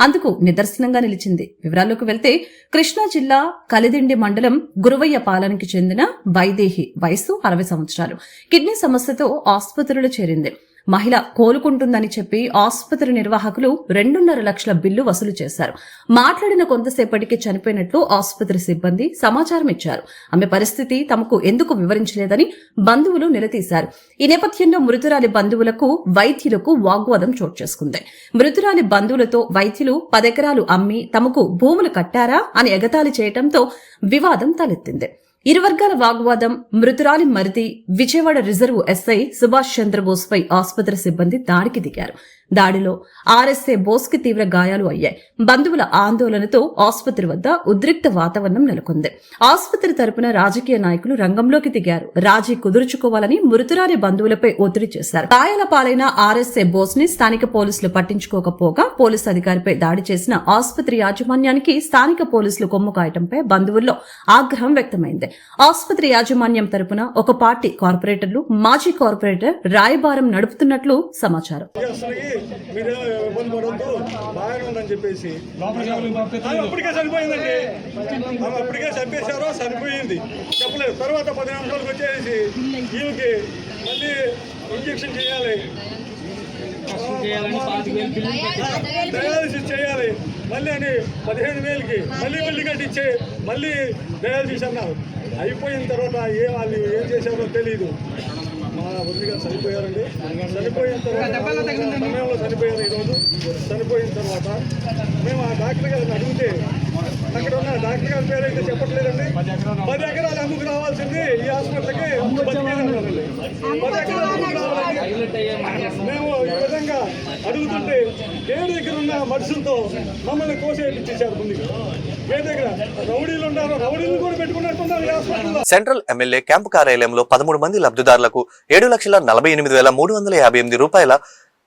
అందుకు నిదర్శనంగా నిలిచింది. వివరాల్లోకి వెళ్తే కృష్ణా జిల్లా కలిదిండి మండలం గురువయ్య పాలనకి చెందిన వైదేహి, వయసు 60 సంవత్సరాలు, కిడ్నీ సమస్యతో ఆసుపత్రిలో చేరింది. మహిళ కోలుకుంటుందని చెప్పి ఆసుపత్రి నిర్వాహకులు 2.5 లక్షల బిల్లు వసూలు చేశారు. మాట్లాడిన కొంతసేపటికి చనిపోయినట్లు ఆసుపత్రి సిబ్బంది సమాచారం ఇచ్చారు. ఆమె పరిస్థితి తమకు ఎందుకు వివరించలేదని బంధువులు నిలదీశారు. ఈ నేపథ్యంలో మృతురాలి బంధువులకు వైద్యులకు వాగ్వాదం చోటు చేసుకుంది. మృతురాలి బంధువులతో వైద్యులు 10 ఎకరాలు అమ్మి తమకు భూములు కట్టారా అని ఎగతాళి చేయడంతో వివాదం తలెత్తింది. ఇరు వర్గాల వాగ్వాదం, మృతురాలి మరిది విజయవాడ రిజర్వ్ ఎస్ఐ సుభాష్ చంద్రబోస్ పై ఆసుపత్రి సిబ్బంది దాడికి దిగారు. దాడిలో ఆర్ఎస్ఏ బోస్కి తీవ్ర గాయాలు అయ్యాయి. బంధువుల ఆందోళనతో ఆసుపత్రి వద్ద ఉద్రిక్త వాతావరణం నెలకొంది. ఆసుపత్రి తరపున రాజకీయ నాయకులు రంగంలోకి దిగారు. రాజీ కుదుర్చుకోవాలని మృతురాలి బంధువులపై ఒత్తిడి చేశారు. గాయాల పాలైన ఆర్ఎస్ఏ బోస్ ని స్థానిక పోలీసులు పట్టించుకోకపోగా పోలీసు అధికారిపై దాడి చేసిన ఆసుపత్రి యాజమాన్యానికి స్థానిక పోలీసులు కొమ్ము కాయటంపై బంధువుల్లో ఆగ్రహం వ్యక్తమైంది. ఆసుపత్రి యాజమాన్యం తరపున ఒక పార్టీ కార్పొరేటర్లు, మాజీ కార్పొరేటర్ రాయబారం నడుపుతున్నట్లు సమాచారం. మీరు ఇబ్బంది పడద్దు, బాగానే ఉందని చెప్పేసి అప్పటికే చనిపోయిందండి. అప్పటికే చంపేశారో చనిపోయింది చెప్పలేదు. తర్వాత 10 నిమిషాలకు వచ్చేసి వీళ్ళకి మళ్ళీ ఇంజక్షన్ చేయాలి, డయాలసిస్ చేయాలి మళ్ళీ అని 15,000కి మళ్ళీ బిల్లు కట్టించి మళ్ళీ డయాలసిస్ అన్నారు. అయిపోయిన తర్వాత వాళ్ళు ఏం చేశారో తెలీదు. మా వదిలిగా చనిపోయారండి. చనిపోయిన తర్వాత సమయంలో చనిపోయారు. ఈరోజు చనిపోయిన తర్వాత మేము ఆ డాక్టర్ గారిని అడిగితే అక్కడ ఉన్న డాక్టర్ గారి పేరు అయితే చెప్పట్లేదండి. 10 ఎకరాలు అమ్ముకు రావాల్సింది ఈ హాస్పిటల్కి 10 ఎకరాలు అమ్ముకు రావాలని మేము ఈ విధంగా అడుగుతుంటే గేట్ దగ్గర ఉన్న మనుషులతో మమ్మల్ని కోసేపించేశారు. ముందుగా గేట్ దగ్గర రౌడీలు ఉన్నారు, రౌడీలు కూడా పెట్టుకున్నట్టున్నారు ఈ హాస్పిటల్లో. సెంట్రల్ ఎమ్మెల్యే క్యాంపు కార్యాలయంలో 13 మంది లబ్ధిదారులకు 7,48,358 రూపాయల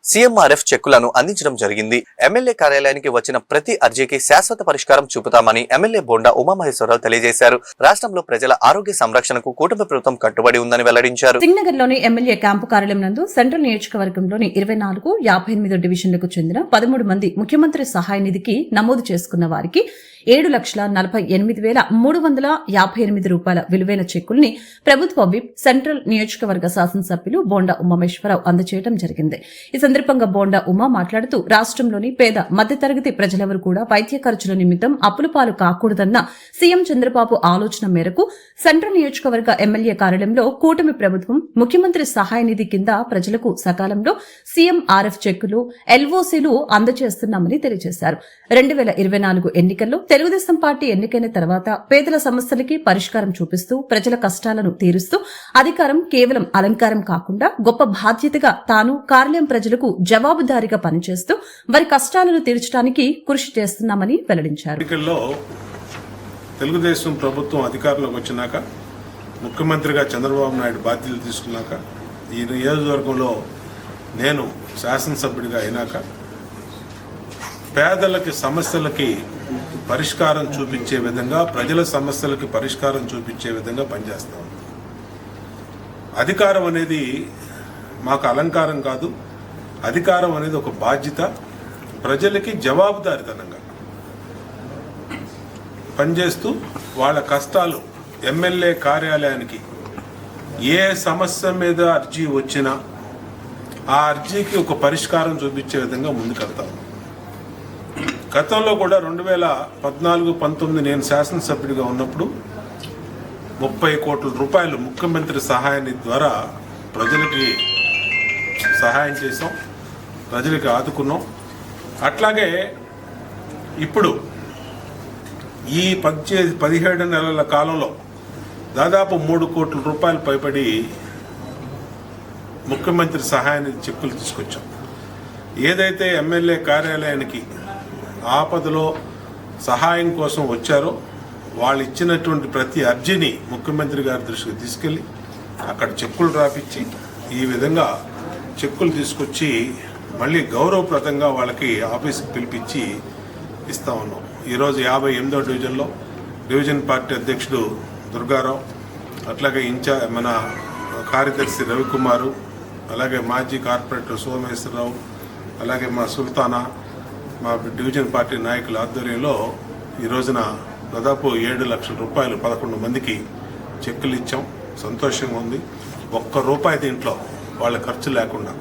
సీఎంఆర్ఎఫ్ చెక్కులను అందించడం జరిగింది. ఎమ్మెల్యే కార్యాలయానికి వచ్చిన ప్రతి అర్జీకి శాశ్వత పరిష్కారం చూపుతామని ఎమ్మెల్యే బోండా ఉమామహేశ్వరరావు తెలియజేశారు. రాష్ట్రంలో ప్రజల ఆరోగ్య సంరక్షణకు కూటమి ప్రభుత్వం కట్టుబడి ఉందని వెల్లడించారు. సింగనగర్ లోని ఎమ్మెల్యే క్యాంపు కార్యాలయం నందు సెంట్రల్ నియోజకవర్గంలోని 24, 58 డివిజన్లకు చెందిన 13 మంది ముఖ్యమంత్రి సహాయ నిధికి నమోదు చేసుకున్న వారికి 7,48,358 రూపాయల విలువైన చెక్కుల్ని ప్రభుత్వ విప్ సెంట్రల్ నియోజకవర్గ శాసనసభ్యులు బోండా ఉమామేశ్వరరావు అందజేయడం జరిగింది. ఈ సందర్భంగా బోండా ఉమా మాట్లాడుతూ రాష్ట్రంలోని పేద మధ్యతరగతి ప్రజలెవరూ కూడా వైద్య ఖర్చుల నిమిత్తం అప్పుల పాలు కాకూడదన్న సీఎం చంద్రబాబు ఆలోచన మేరకు సెంట్రల్ నియోజకవర్గ ఎమ్మెల్యే కార్యాలయంలో కూటమి ప్రభుత్వం ముఖ్యమంత్రి సహాయ నిధి కింద ప్రజలకు సకాలంలో సీఎంఆర్ఎఫ్ చెక్కులు, ఎల్ఓసీలు అందజేస్తున్నామని తెలియజేశారు. 2024 ఎన్నికల్లో తెలుగుదేశం పార్టీ ఎన్నికైన తర్వాత పేదల సమస్యలకి పరిష్కారం చూపిస్తూ ప్రజల కష్టాలను తీరుస్తూ అధికారం కేవలం అలంకారం కాకుండా గొప్ప బాధ్యతగా తాను కార్యాలయం ప్రజలకు జవాబుదారీగా పనిచేస్తూ వారి కష్టాలను తీర్చడానికి కృషి చేస్తున్నామని వెల్లడించారు. ఎన్నికల్లో తెలుగుదేశం ప్రభుత్వం అధికారంలోకి వచ్చినాక ముఖ్యమంత్రిగా చంద్రబాబు నాయుడు బాధ్యతలు తీసుకున్నాక ఈ నియోజకవర్గంలో నేను శాసనసభ్యుడిగా అయినాక పేదలకి సమస్యలకి పరిష్కారం చూపించే విధంగా, ప్రజల సమస్యలకి పరిష్కారం చూపించే విధంగా పనిచేస్తాం. అధికారం అనేది మాకు అలంకారం కాదు, అధికారం అనేది ఒక బాధ్యత. ప్రజలకి జవాబుదారితనంగా పనిచేస్తూ వాళ్ళ కష్టాలు ఎమ్మెల్యే కార్యాలయానికి ఏ సమస్య మీద అర్జీ వచ్చినా ఆ అర్జీకి ఒక పరిష్కారం చూపించే విధంగా ముందుకెళ్తాము. గతంలో కూడా 2014-19 నేను శాసనసభ్యుడిగా ఉన్నప్పుడు 30 కోట్ల రూపాయలు ముఖ్యమంత్రి సహాయ నిధి ద్వారా ప్రజలకి సహాయం చేసాం, ప్రజలకి ఆదుకున్నాం. అట్లాగే ఇప్పుడు ఈ 17 నెలల కాలంలో దాదాపు 3 కోట్ల రూపాయలు పైబడి ముఖ్యమంత్రి సహాయ నిధి చెక్కులు తీసుకొచ్చాం. ఏదైతే ఎమ్మెల్యే కార్యాలయానికి ఆపదలో సహాయం కోసం వచ్చారో వాళ్ళు ఇచ్చినటువంటి ప్రతి అర్జీని ముఖ్యమంత్రి గారి దృష్టికి తీసుకెళ్ళి అక్కడ చెక్కులు రాపిచ్చి ఈ విధంగా చెక్కులు తీసుకొచ్చి మళ్ళీ గౌరవప్రదంగా వాళ్ళకి ఆఫీస్కి పిలిపించి ఇస్తా ఉన్నాం. ఈరోజు 58వ డివిజన్లో డివిజన్ పార్టీ అధ్యక్షుడు దుర్గారావు, అట్లాగే మన కార్యదర్శి రవికుమారు, అలాగే మాజీ కార్పొరేటర్ సోమేశ్వరరావు, అలాగే మా సుల్తానా, మా డివిజన్ పార్టీ నాయకుల ఆధ్వర్యంలో ఈ రోజున దాదాపు 7 లక్షల రూపాయలు 11 మందికి చెక్కులు ఇచ్చాం. సంతోషంగా ఉంది. ₹1 దీంట్లో వాళ్ళ ఖర్చు లేకుండా.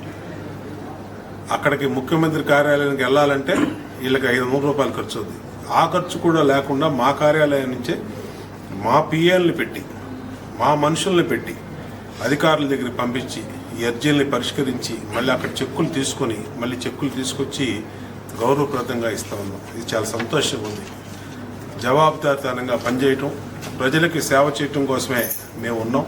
అక్కడికి ముఖ్యమంత్రి కార్యాలయానికి వెళ్ళాలంటే వీళ్ళకి ₹500 ఖర్చు అవుతుంది. ఆ ఖర్చు కూడా లేకుండా మా కార్యాలయం నుంచే మా పిఎల్ని పెట్టి, మా మనుషుల్ని పెట్టి అధికారుల దగ్గరికి పంపించి ఈ అర్జీల్ని పరిష్కరించి మళ్ళీ అక్కడ చెక్కులు తీసుకొని మళ్ళీ చెక్కులు తీసుకొచ్చి గౌరవప్రదంగా ఇస్తా ఉన్నాం. ఇది చాలా సంతోషంగా ఉంది. జవాబుదారితనంగా పనిచేయటం, ప్రజలకి సేవ చేయటం కోసమే మేము ఉన్నాం.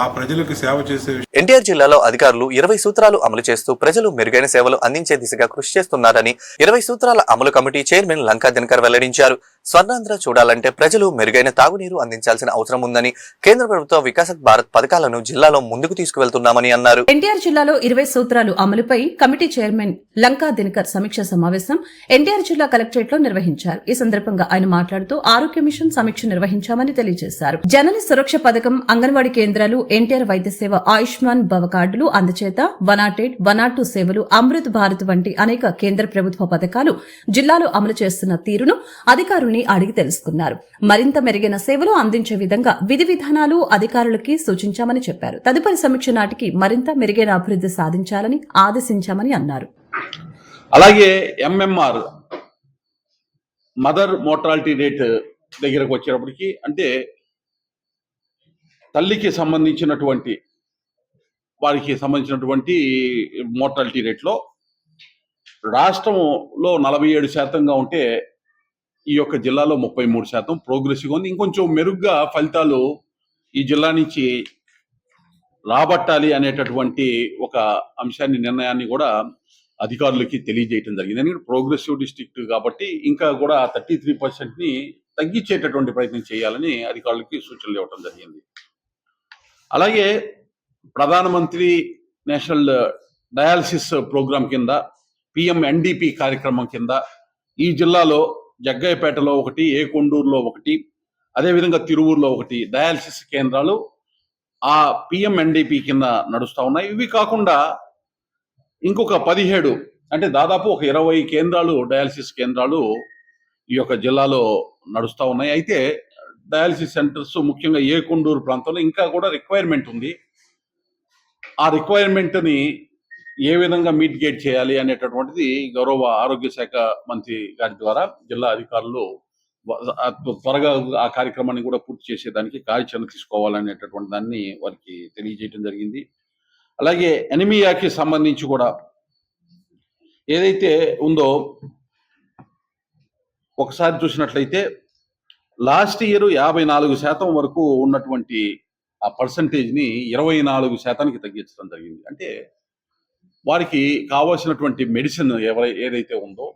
ఆ ప్రజలకు సేవ చేసే ఎన్టీఆర్ జిల్లాలో అధికారులు 20 సూత్రాలు అమలు చేస్తూ ప్రజలు మెరుగైన సేవలు అందించే దిశగా కృషి చేస్తున్నారని 20 సూత్రాల అమలు కమిటీ చైర్మన్ లంకా దినకర్ వెల్లడించారు. స్వర్ణాంధ్ర చూడాలంటే ప్రజలు మెరుగైన తాగునీరు అందించాల్సిన అవసరం ఉందని, కేంద్ర ప్రభుత్వ వికసిత్ భారత్ పథకాలను జిల్లాలో ముందుకు తీసుకువెళ్తున్నామని అన్నారు. ఎన్టీఆర్ జిల్లాలో 20 సూత్రాలు అమలుపై కమిటీ చైర్మన్ లంకా దినకర్ సమీక్ష సమావేశం ఎన్టీఆర్ జిల్లా కలెక్టరేట్ లో నిర్వహించారు. ఈ సందర్భంగా ఆయన మాట్లాడుతూ ఆరోగ్య మిషన్ సమీక్ష నిర్వహించామని తెలియజేశారు. జనని సురక్ష పథకం, అంగన్వాడీ కేంద్రాలు, ఎన్టీఆర్ వైద్య సేవ, ఆయుష్మాన్ భవ కార్డులు అందచేత 108, 102 సేవలు, అమృత్ భారత్ వంటి అనేక కేంద్ర ప్రభుత్వ పథకాలు జిల్లాలో అమలు చేస్తున్న తీరును అధికారుల్ని అడిగి తెలుసుకున్నారు. మరింత మెరుగైన సేవలు అందించే విధంగా విధి విధానాలు అధికారులకి సూచించామని చెప్పారు. తదుపరి సమీక్ష నాటికి మరింత మెరుగైన అభివృద్ధి సాధించాలని ఆదేశించామని అన్నారు. అలాగే ఎంఎంఆర్ మదర్ మోర్టాలిటీ రేట్ దగ్గరకు వచ్చేటప్పటికి, అంటే తల్లికి సంబంధించినటువంటి వారికి సంబంధించినటువంటి మోర్టాలిటీ రేట్లో రాష్ట్రంలో 47% ఉంటే ఈ యొక్క జిల్లాలో 33% ప్రోగ్రెసివ్గా ఉంది. ఇంకొంచెం మెరుగ్గా ఫలితాలు ఈ జిల్లా నుంచి రాబట్టాలి అనేటటువంటి ఒక నిర్ణయాన్ని కూడా అధికారులకి తెలియజేయటం జరిగింది. ఎందుకంటే ప్రోగ్రెసివ్ డిస్ట్రిక్ట్ కాబట్టి ఇంకా కూడా 33%ని తగ్గించేటటువంటి ప్రయత్నం చేయాలని అధికారులకి సూచనలు ఇవ్వటం జరిగింది. అలాగే ప్రధానమంత్రి నేషనల్ డయాలసిస్ ప్రోగ్రాం కింద PMNDP కార్యక్రమం కింద ఈ జిల్లాలో జగ్గయ్యపేటలో ఒకటి, ఏకొండూరులో ఒకటి, అదేవిధంగా తిరువూరులో ఒకటి డయాలసిస్ కేంద్రాలు ఆ PMNDP కింద నడుస్తూ ఉన్నాయి. ఇవి కాకుండా ఇంకొక 17 అంటే దాదాపు ఒక 20 కేంద్రాలు డయాలసిస్ కేంద్రాలు ఈ యొక్క జిల్లాలో నడుస్తూ ఉన్నాయి. అయితే డయాలసిస్ సెంటర్స్ ముఖ్యంగా ఏకొండూరు ప్రాంతంలో ఇంకా కూడా రిక్వైర్మెంట్ ఉంది. ఆ రిక్వైర్మెంట్ని ఏ విధంగా మీటిగేట్ చేయాలి అనేటటువంటిది గౌరవ ఆరోగ్య శాఖ మంత్రి గారి ద్వారా జిల్లా అధికారులు త్వరగా ఆ కార్యక్రమాన్ని కూడా పూర్తి చేసేదానికి కార్యాచరణ తీసుకోవాలనేటటువంటి దాన్ని వారికి తెలియజేయడం జరిగింది. అలాగే ఎనిమియాకి సంబంధించి కూడా ఏదైతే ఉందో ఒకసారి చూసినట్లయితే లాస్ట్ ఇయర్ 54% వరకు ఉన్నటువంటి ఆ పర్సంటేజ్ని 24%కి తగ్గించడం జరిగింది. అంటే వారికి కావాల్సినటువంటి మెడిసిన్ ఏదైతే ఉందో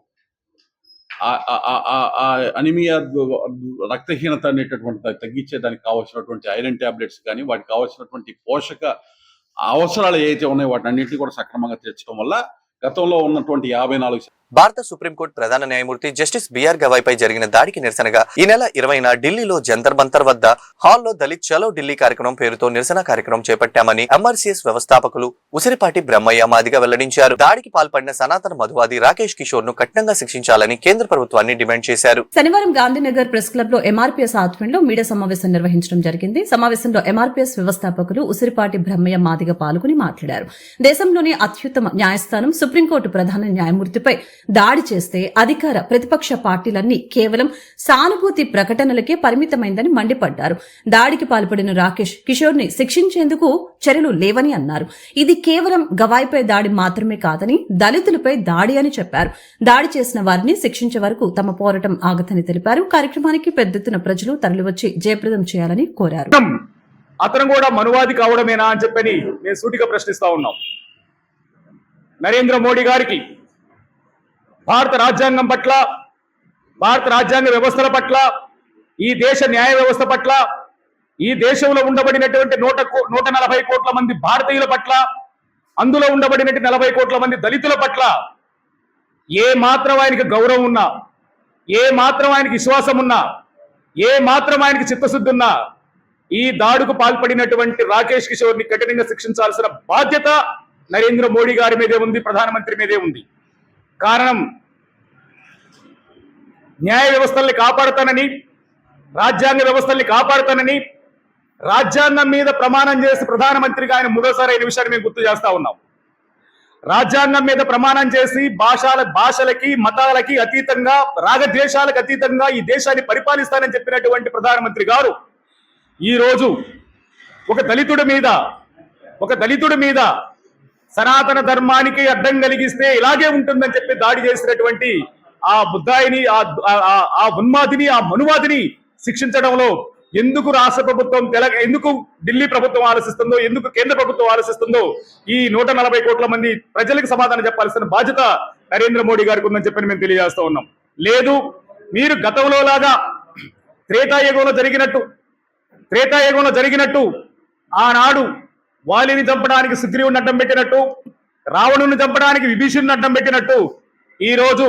అనిమియా రక్తహీనత అనేటటువంటి తగ్గించేదానికి కావాల్సినటువంటి ఐరన్ టాబ్లెట్స్ కానీ వాటికి కావాల్సినటువంటి పోషక అవసరాలు ఏవైతే ఉన్నాయో వాటిని అన్నింటినీ కూడా సక్రమంగా తీర్చడం వల్ల గతంలో ఉన్నటువంటి 54 భారత సుప్రీంకోర్టు ప్రధాన న్యాయమూర్తి జస్టిస్ బిఆర్ గవాయ్ పై జరిగిన దాడికి నిరసనగా ఈ నెల 20న ఢిల్లీలో జంతర్ మంతర్ వద్ద హాల్లో దళిత్ చలో ఢిల్లీ కార్యక్రమం పేరుతో నిరసన కార్యక్రమం చేపట్టామని MRCS వ్యవస్థాపకులు ఉసిరిపాటి బ్రహ్మయ్య మాదిగ వెల్లడించారు. దాడికి పాల్పడిన సనాతన మధువాది రాకేష్ కిషోర్ ను కఠినంగా శిక్షించాలని కేంద్ర ప్రభుత్వాన్ని డిమాండ్ చేశారు. శనివారం గాంధీనగర్ ప్రెస్ క్లబ్ లో MRPS ఆధ్వర్యంలో మీడియా సమావేశం నిర్వహించడం జరిగింది. సమావేశంలో MRPS వ్యవస్థాపకులు ఉసిరిపాటి బ్రహ్మయ్య మాదిగ పాల్గొని మాట్లాడారు. దేశంలోని అత్యుత్తమ న్యాయస్థానం సుప్రీంకోర్టు ప్రధాన న్యాయమూర్తిపై దాడి చేస్తే అధికార ప్రతిపక్ష పార్టీలన్నీ కేవలం సానుభూతి ప్రకటనలకే పరిమితమైందని మండిపడ్డారు. దాడికి పాల్పడిన రాకేష్ కిషోర్ ని శిక్షించేందుకు చర్యలు లేవని అన్నారు. ఇది కేవలం గవాయ్పై దాడి మాత్రమే కాదని దళితులపై దాడి అని చెప్పారు. దాడి చేసిన వారిని శిక్షించే వరకు తమ పోరాటం ఆగదని తెలిపారు. కార్యక్రమానికి పెద్ద ఎత్తున ప్రజలు తరలివచ్చి జయప్రదం చేయాలని కోరారు. అతను కూడా మనువాది కావడమేనా అని చెప్పని మేము సూటిగా ప్రశ్నిస్తా ఉన్నాం. నరేంద్ర మోడీ గారికి భారత రాజ్యాంగం పట్ల, భారత రాజ్యాంగ వ్యవస్థల పట్ల, ఈ దేశ న్యాయ వ్యవస్థ పట్ల, ఈ దేశంలో ఉండబడినటువంటి 140 కోట్ల మంది భారతీయుల పట్ల, అందులో ఉండబడినటువంటి 40 కోట్ల మంది దళితుల పట్ల ఏ మాత్రం ఆయనకి గౌరవం ఉన్నా, ఏ మాత్రం ఆయనకి విశ్వాసం ఉన్నా, ఏ మాత్రం ఆయనకి చిత్తశుద్ధి ఉన్నా ఈ దాడుకు పాల్పడినటువంటి రాకేష్ కిషోర్ ని కఠినంగా శిక్షించాల్సిన బాధ్యత నరేంద్ర మోడీ గారి మీదే ఉంది, ప్రధానమంత్రి మీదే ఉంది. కారణం న్యాయ వ్యవస్థల్ని కాపాడుతానని, రాజ్యాంగ వ్యవస్థల్ని కాపాడుతానని రాజ్యాంగం మీద ప్రమాణం చేసి ప్రధానమంత్రిగా ఆయన మూడోసారి అయిన విషయాన్ని మేము గుర్తు చేస్తా ఉన్నాం. రాజ్యాంగం మీద ప్రమాణం చేసి భాషలకి మతాలకి అతీతంగా, రాగద్వేషాలకు అతీతంగా ఈ దేశాన్ని పరిపాలిస్తానని చెప్పినటువంటి ప్రధానమంత్రి గారు ఈ రోజు ఒక దళితుడి మీద సనాతన ధర్మానికి అడ్డం కలిగిస్తే ఇలాగే ఉంటుందని చెప్పి దాడి చేసినటువంటి ఆ బుద్ధాయిని, ఆ ఉన్మాదిని, ఆ మనువాదిని శిక్షించడంలో ఎందుకు రాష్ట్ర ప్రభుత్వం, ఎందుకు ఢిల్లీ ప్రభుత్వం ఆలోచిస్తుందో, ఎందుకు కేంద్ర ప్రభుత్వం ఆలోచిస్తుందో ఈ 140 కోట్ల మంది ప్రజలకు సమాధానం చెప్పాల్సిన బాధ్యత నరేంద్ర మోడీ గారికి ఉందని చెప్పి మేము తెలియజేస్తూ ఉన్నాం. లేదు, మీరు గతంలో లాగా త్రేతాయుగంలో జరిగినట్టు ఆనాడు వాలిని చంపడానికి సుగ్రీవుని అడ్డం పెట్టినట్టు, రావణుని చంపడానికి విభీషణుని అడ్డం పెట్టినట్టు ఈ రోజు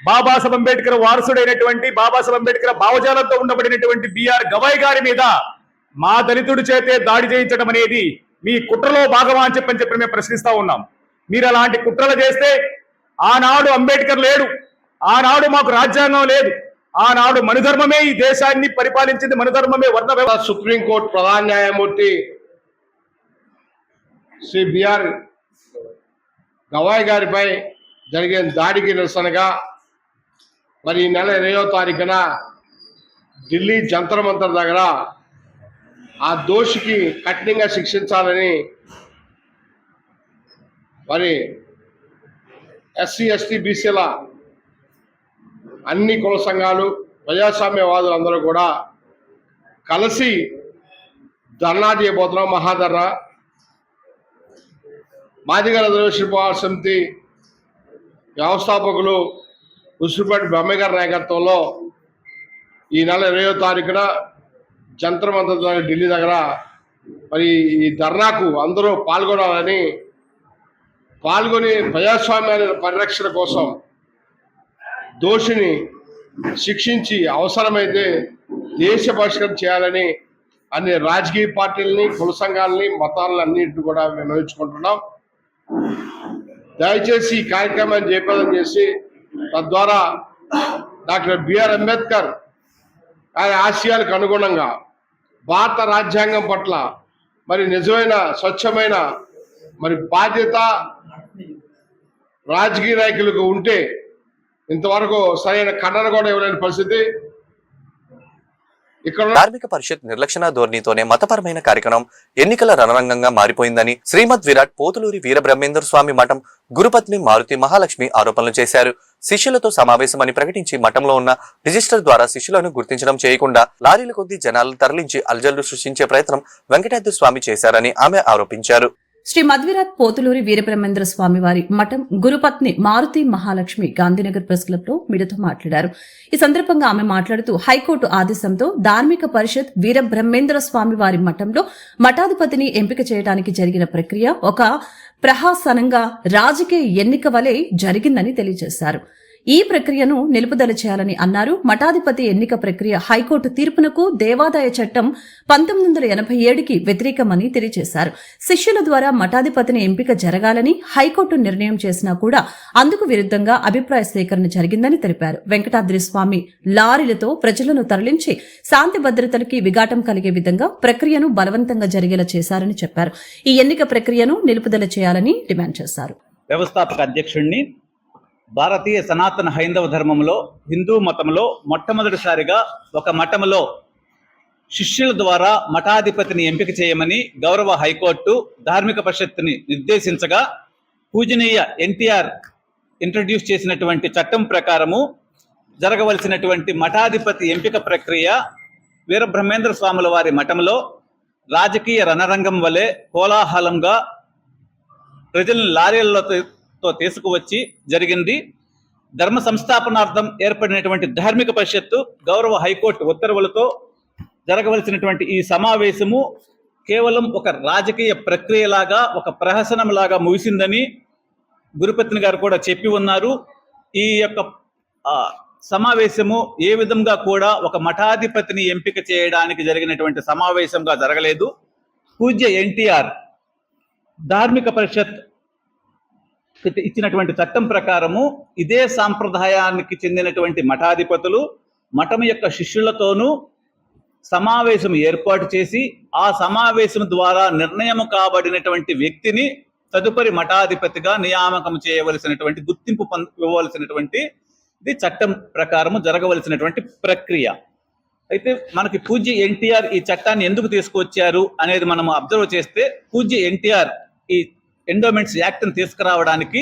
బాబాసాహెబ్ అంబేద్కర్ వారసుడైనటువంటి, బాబాసాహెబ్ అంబేద్కర్ భావజాలంతో ఉండబడినటువంటి బిఆర్ గవాయ్ గారి మీద మా దళితుడి చేతే దాడి చేయించడం అనేది మీ కుట్రలో భాగమా అని చెప్పి మేము ప్రశ్నిస్తా ఉన్నాం. మీరు అలాంటి కుట్రలు చేస్తే ఆనాడు అంబేద్కర్ లేడు, ఆనాడు మాకు రాజ్యాంగం లేదు, ఆనాడు మనుధర్మమే ఈ దేశాన్ని పరిపాలించింది, మనుధర్మమే వర్ణ వ్యవస్థ. సుప్రీంకోర్టు ప్రధాన న్యాయమూర్తి శ్రీ బిఆర్ గవాయ్ గారిపై జరిగిన దాడికి నిరసనగా మరి ఈ నెల 20వ తారీఖున ఢిల్లీ జంతర్ మంతర్ దగ్గర ఆ దోషికి కఠినంగా శిక్షించాలని మరి SC ST BCల అన్ని కుల సంఘాలు, ప్రజాస్వామ్యవాదులందరూ కూడా కలిసి ధర్నా చేయబోతున్నాం. మహాధర్నా మాదిగ రిజర్వేషన్ పోరాట సమితి వ్యవస్థాపకులు ఉసిరిపాటి బ్రహ్మయ్య గారి నాయకత్వంలో ఈ నెల 20వ తారీఖున జంతర్ మంతర్ ఢిల్లీ దగ్గర మరి ఈ ధర్నాకు అందరూ పాల్గొనాలని, పాల్గొని ప్రజాస్వామ్యాల పరిరక్షణ కోసం దోషిని శిక్షించి అవసరమైతే దేశ బహిష్కరణ చేయాలని అన్ని రాజకీయ పార్టీలని, కుల సంఘాలని, మతాలని అన్నింటిని కూడా వినియోగించుకుంటున్నాం. దయచేసి ఈ కార్యక్రమాన్ని జయప్రదం చేసి తద్వారా డాక్టర్ బిఆర్ అంబేద్కర్ ఆయన ఆశయాలకు అనుగుణంగా భారత రాజ్యాంగం పట్ల మరి నిజమైన స్వచ్ఛమైన మరి బాధ్యత రాజకీయ నాయకులకు ఉంటే ఇంతవరకు సరైన ఖండన కూడా ఇవ్వలేని పరిస్థితి. ఇక్కడ ధార్మిక పరిషత్ నిర్లక్షణ ధోరణితోనే మతపరమైన కార్యక్రమం ఎన్నికల రణరంగంగా మారిపోయిందని శ్రీమద్ విరాట్ పోతులూరి వీరబ్రహ్మేంద్ర స్వామి మఠం గురుపత్ని మారుతి మహాలక్ష్మి ఆరోపణలు చేశారు. శిష్యులతో సమావేశమని ప్రకటించి మఠంలో ఉన్న రిజిస్టర్ ద్వారా శిష్యులను గుర్తించడం చేయకుండా లారీల కొద్దీ జనాలను తరలించి అల్జల్లు సృష్టించే ప్రయత్నం వెంకటాద్రి స్వామి చేశారని ఆమె ఆరోపించారు. శ్రీ మధ్విరాట్ పోతులూరి వీరబ్రహ్మేంద్ర స్వామి వారి మఠం గురుపత్ని మారుతి మహాలక్ష్మి గాంధీనగర్ ప్రెస్ క్లబ్ లో మీడియాతో మాట్లాడారు. ఈ సందర్భంగా ఆమె మాట్లాడుతూ హైకోర్టు ఆదేశంతో ధార్మిక పరిషత్ వీరబ్రహ్మేంద్ర స్వామి వారి మఠంలో మఠాధిపతిని ఎంపిక చేయడానికి జరిగిన ప్రక్రియ ఒక ప్రహసనంగా రాజకీయ ఎన్నిక వలె జరిగిందని తెలియజేశారు. ఈ ప్రక్రియను నిలుపుదల చేయాలని అన్నారు. మఠాధిపతి ఎన్నిక ప్రక్రియ హైకోర్టు తీర్పునకు దేవాదాయ చట్టం 1987కి వ్యతిరేకమని తెలియజేశారు. శిష్యుల ద్వారా మఠాధిపతిని ఎంపిక జరగాలని హైకోర్టు నిర్ణయం చేసినా కూడా అందుకు విరుద్ధంగా అభిప్రాయ సేకరణ జరిగిందని తెలిపారు. వెంకటాద్రి స్వామి లారీలతో ప్రజలను తరలించి శాంతి భద్రతలకి విఘాటం కలిగే విధంగా ప్రక్రియను బలవంతంగా జరిగేలా చేశారని చెప్పారు. ఈ ఎన్నిక ప్రక్రియను నిలుపుదల చేయాలని డిమాండ్ చేశారు. వ్యవస్థాపక అధ్యక్షుడిని భారతీయ సనాతన హైందవ ధర్మంలో హిందూ మతంలో మొట్టమొదటిసారిగా ఒక మఠంలో శిష్యుల ద్వారా మఠాధిపతిని ఎంపిక చేయమని గౌరవ హైకోర్టు ధార్మిక పరిషత్తుని నిర్దేశించగా పూజనీయ ఎన్టీఆర్ ఇంట్రడ్యూస్ చేసినటువంటి చట్టం ప్రకారము జరగవలసినటువంటి మఠాధిపతి ఎంపిక ప్రక్రియ వీరబ్రహ్మేంద్ర స్వాముల వారి మఠంలో రాజకీయ రణరంగం వలె కోలాహలంగా ప్రజలను లారీలతో తీసుకువచ్చి జరిగింది. ధర్మ సంస్థాపనార్థం ఏర్పడినటువంటి ధార్మిక పరిషత్తు గౌరవ హైకోర్టు ఉత్తర్వులతో జరగవలసినటువంటి ఈ సమావేశము కేవలం ఒక రాజకీయ ప్రక్రియలాగా, ఒక ప్రహసనంలాగా ముగిసిందని గురుపత్ని గారు కూడా చెప్పి ఉన్నారు. ఈ యొక్క సమావేశము ఏ విధంగా కూడా ఒక మఠాధిపతిని ఎంపిక చేయడానికి జరిగినటువంటి సమావేశంగా జరగలేదు. పూజ్య ఎన్టీఆర్ ధార్మిక పరిషత్ ఇచ్చినటువంటి చట్టం ప్రకారము ఇదే సాంప్రదాయానికి చెందినటువంటి మఠాధిపతులు మఠం యొక్క శిష్యులతోనూ సమావేశం ఏర్పాటు చేసి ఆ సమావేశం ద్వారా నిర్ణయం కాబడినటువంటి వ్యక్తిని తదుపరి మఠాధిపతిగా నియామకం చేయవలసినటువంటి గుర్తింపు ఇవ్వవలసినటువంటి ఇది చట్టం ప్రకారము జరగవలసినటువంటి ప్రక్రియ. అయితే మనకి పూజ్య ఎన్టీఆర్ ఈ చట్టాన్ని ఎందుకు తీసుకొచ్చారు అనేది మనం అబ్జర్వ్ చేస్తే పూజ్య ఎన్టీఆర్ ఈ ఎండోమెంట్స్ యాక్ట్ని తీసుకురావడానికి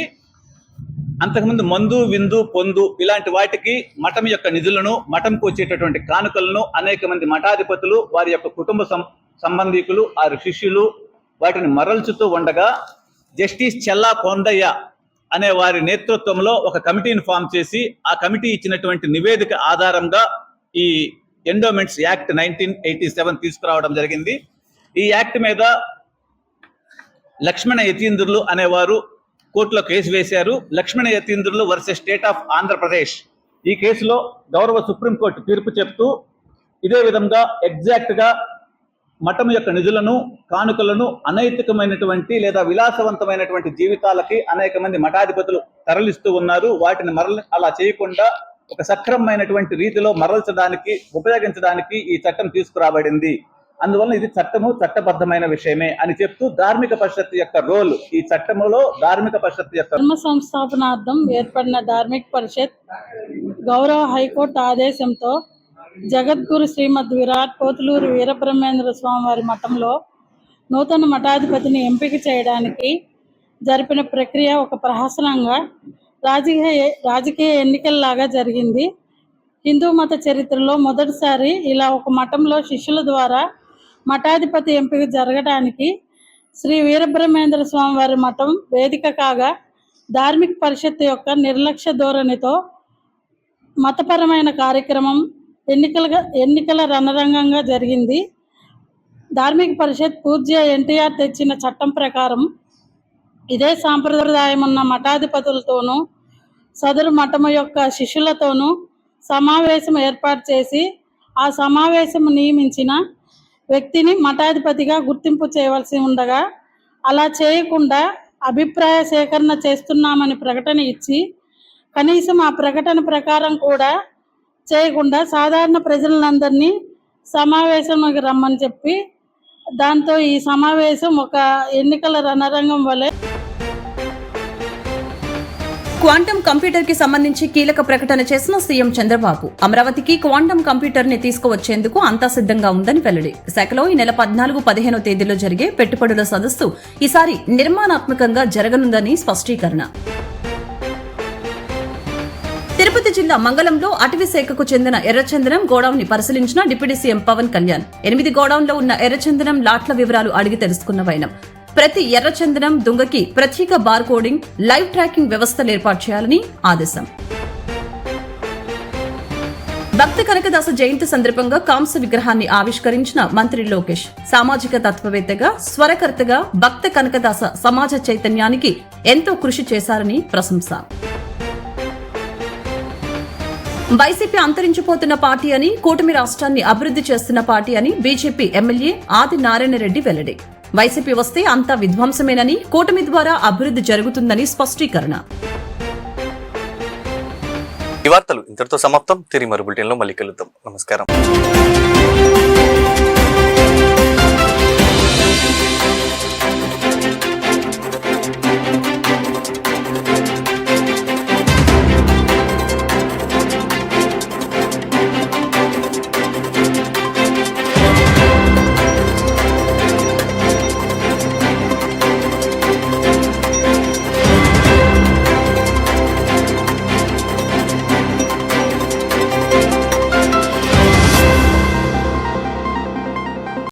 అంతకుముందు మందు, విందు, పొందు ఇలాంటి వాటికి మఠం యొక్క నిధులను, మఠంకు వచ్చేటటువంటి కానుకలను అనేక మంది మఠాధిపతులు, వారి యొక్క కుటుంబ సంబంధికులు, వారి శిష్యులు వాటిని మరల్చుతూ ఉండగా జస్టిస్ చెల్లా కొండయ్య అనే వారి నేతృత్వంలో ఒక కమిటీని ఫామ్ చేసి ఆ కమిటీ ఇచ్చినటువంటి నివేదిక ఆధారంగా ఈ ఎండోమెంట్స్ యాక్ట్ 1987 తీసుకురావడం జరిగింది. ఈ యాక్ట్ మీద లక్ష్మణ యతీంద్రులు అనేవారు కోర్టులో కేసు వేశారు. లక్ష్మణ యతీంద్రులు వర్సెస్ స్టేట్ ఆఫ్ ఆంధ్రప్రదేశ్ ఈ కేసులో గౌరవ సుప్రీంకోర్టు తీర్పు చెప్తూ ఇదే విధంగా ఎగ్జాక్ట్ గా మఠం యొక్క నిధులను, కానుకలను అనైతికమైనటువంటి లేదా విలాసవంతమైనటువంటి జీవితాలకి అనేక మంది మఠాధిపతులు తరలిస్తూ ఉన్నారు. వాటిని అలా చేయకుండా ఒక సక్రమమైనటువంటి రీతిలో మరల్చడానికి, ఉపయోగించడానికి ఈ చట్టం తీసుకురాబడింది. అందువల్ల ఇది చట్టబద్ధమైన విషయమే అని చెప్తూ ధార్మిక పరిషత్ యొక్క రోల్ ఈ చట్టంలో ధార్మిక పరిషత్ యొక్క ధర్మ సంస్థాపనార్థం ఏర్పడిన ధార్మిక పరిషత్ గౌరవ హైకోర్టు ఆదేశంతో జగద్గురు శ్రీమద్ విరాట్ పోతులూరి వీరబ్రహ్మేంద్ర స్వామి వారి మఠంలో నూతన మఠాధిపతిని ఎంపిక చేయడానికి జరిపిన ప్రక్రియ ఒక ప్రహసనంగా రాజకీయ ఎన్నికల్లాగా జరిగింది. హిందూ మత చరిత్రలో మొదటిసారి ఇలా ఒక మఠంలో శిష్యుల ద్వారా మఠాధిపతి ఎంపిక జరగడానికి శ్రీ వీరబ్రహ్మేంద్ర స్వామి వారి మఠం వేదిక కాగా, ధార్మిక పరిషత్ యొక్క నిర్లక్ష్య ధోరణితో మతపరమైన కార్యక్రమం ఎన్నికల రణరంగంగా జరిగింది. ధార్మిక పరిషత్ పూజ్య ఎన్టీఆర్ తెచ్చిన చట్టం ప్రకారం ఇదే సాంప్రదాయం ఉన్న మఠాధిపతులతోనూ సదరు మఠము యొక్క శిష్యులతోనూ సమావేశం ఏర్పాటు చేసి ఆ సమావేశం నియమించిన వ్యక్తిని మఠాధిపతిగా గుర్తింపు చేయవలసి ఉండగా, అలా చేయకుండా అభిప్రాయ సేకరణ చేస్తున్నామని ప్రకటన ఇచ్చి కనీసం ఆ ప్రకటన ప్రకారం కూడా చేయకుండా సాధారణ ప్రజలందరినీ సమావేశంలోకి రమ్మని చెప్పి, దాంతో ఈ సమావేశం ఒక ఎన్నికల రణరంగం వలె. క్వాంటమ్ కంప్యూటర్ కి సంబంధించి కీలక ప్రకటన చేసిన సీఎం చంద్రబాబు అమరావతికి క్వాంటమ్ కంప్యూటర్ ని తీసుకువచ్చేందుకు అంతా సిద్ధంగా ఉందని వెల్లడి. శాఖలో ఈ నెల 14-15 తేదీలో జరిగే పెట్టుబడుల సదస్సు ఈసారి నిర్మాణాత్మకంగా జరగనుందని స్పష్టీకరణ. తిరుపతి జిల్లా మంగళంలో అటవీ శాఖకు చెందిన ఎర్రచందనం గోడౌన్ ని పరిశీలించిన డిప్యూటీ సీఎం పవన్ కళ్యాణ్ 8 గోడౌన్లో ఉన్న ఎర్రచందనం లాట్ల వివరాలు అడిగి తెలుసుకున్న వైనం. ప్రతి ఎర్రచందనం దుంగకి ప్రత్యేక బార్ కోడింగ్, లైవ్ ట్రాకింగ్ వ్యవస్థలు ఏర్పాటు చేయాలని ఆదేశం. భక్త కనకదాస జయంతి సందర్భంగా కాంస్య విగ్రహాన్ని ఆవిష్కరించిన మంత్రి లోకేష్. సామాజిక తత్వవేత్తగా, స్వరకర్తగా భక్త కనకదాస సమాజ చైతన్యానికి ఎంతో కృషి చేశారని ప్రశంస. వైసీపీ అంతరించిపోతున్న పార్టీ అని, కూటమి రాష్ట్రాన్ని అభివృద్ధి చేస్తున్న పార్టీ అని బీజేపీ ఎమ్మెల్యే ఆది నారాయణ రెడ్డి వెల్లడి. వైసీపీ వస్తే అంతా విధ్వంసమేనని, కూటమి ద్వారా అభివృద్ధి జరుగుతుందని స్పష్టీకరణ. ఈ వార్తలు ఇంతటితో సమాప్తం. తిరిగి మరో బులెటిన్లో మళ్ళీ కలుద్దాం. నమస్కారం.